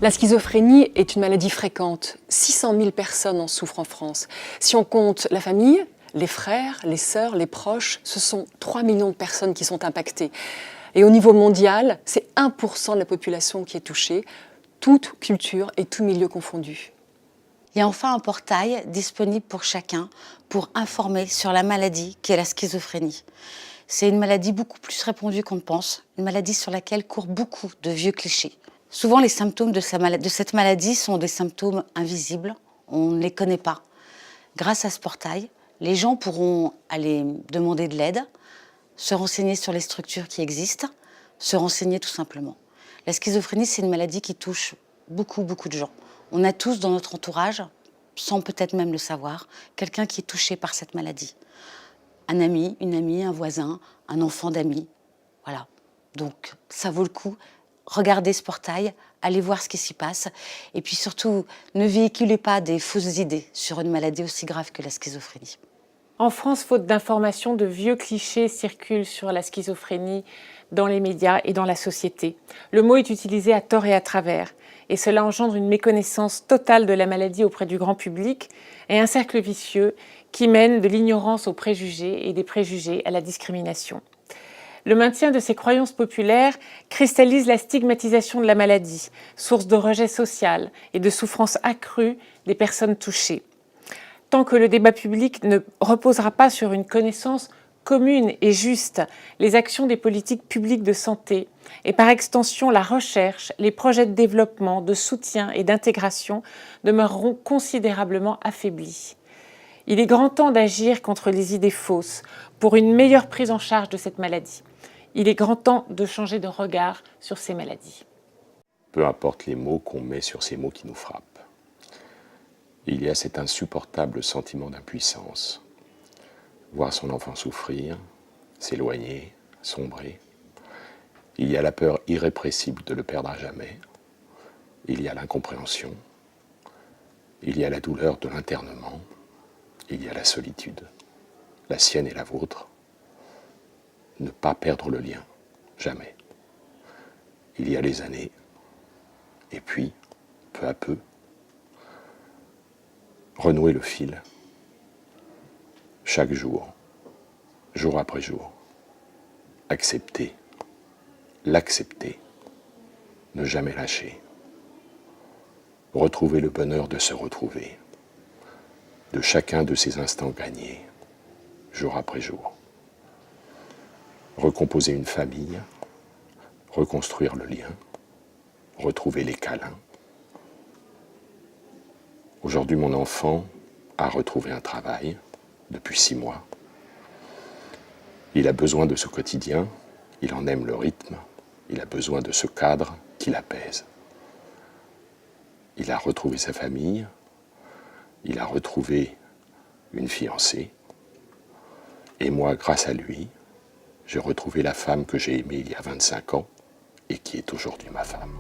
La schizophrénie est une maladie fréquente. 600 000 personnes en souffrent en France. Si on compte la famille, les frères, les sœurs, les proches, ce sont 3 millions de personnes qui sont impactées. Et au niveau mondial, c'est 1% de la population qui est touchée, toute culture et tout milieu confondus. Il y a enfin un portail disponible pour chacun pour informer sur la maladie qu'est la schizophrénie. C'est une maladie beaucoup plus répandue qu'on ne pense, une maladie sur laquelle courent beaucoup de vieux clichés. Souvent, les symptômes de cette maladie sont des symptômes invisibles, on ne les connaît pas. Grâce à ce portail, les gens pourront aller demander de l'aide, se renseigner sur les structures qui existent, se renseigner tout simplement. La schizophrénie, c'est une maladie qui touche beaucoup de gens. On a tous dans notre entourage, sans peut-être même le savoir, quelqu'un qui est touché par cette maladie. Un ami, une amie, un voisin, un enfant d'amis. Voilà. Donc, ça vaut le coup. Regardez ce portail, allez voir ce qui s'y passe. Et puis surtout, ne véhiculez pas des fausses idées sur une maladie aussi grave que la schizophrénie. En France, faute d'informations, de vieux clichés circulent sur la schizophrénie dans les médias et dans la société. Le mot est utilisé à tort et à travers. Et cela engendre une méconnaissance totale de la maladie auprès du grand public et un cercle vicieux qui mène de l'ignorance aux préjugés et des préjugés à la discrimination. Le maintien de ces croyances populaires cristallise la stigmatisation de la maladie, source de rejet social et de souffrance accrue des personnes touchées. Tant que le débat public ne reposera pas sur une connaissance commune et juste, les actions des politiques publiques de santé et par extension la recherche, les projets de développement, de soutien et d'intégration demeureront considérablement affaiblis. Il est grand temps d'agir contre les idées fausses pour une meilleure prise en charge de cette maladie. Il est grand temps de changer de regard sur ces maladies. Peu importe les mots qu'on met sur ces mots qui nous frappent. Il y a cet insupportable sentiment d'impuissance. Voir son enfant souffrir, s'éloigner, sombrer. Il y a la peur irrépressible de le perdre à jamais. Il y a l'incompréhension. Il y a la douleur de l'internement. Il y a la solitude, la sienne et la vôtre. Ne pas perdre le lien, jamais. Il y a les années, et puis, peu à peu, renouer le fil, chaque jour, jour après jour. Accepter, l'accepter, ne jamais lâcher. Retrouver le bonheur de se retrouver, de chacun de ces instants gagnés, jour après jour. Recomposer une famille, reconstruire le lien, retrouver les câlins. Aujourd'hui, mon enfant a retrouvé un travail depuis 6 mois. Il a besoin de ce quotidien, il en aime le rythme, il a besoin de ce cadre qui l'apaise. Il a retrouvé sa famille, il a retrouvé une fiancée, et moi, grâce à lui, j'ai retrouvé la femme que j'ai aimée il y a 25 ans et qui est aujourd'hui ma femme.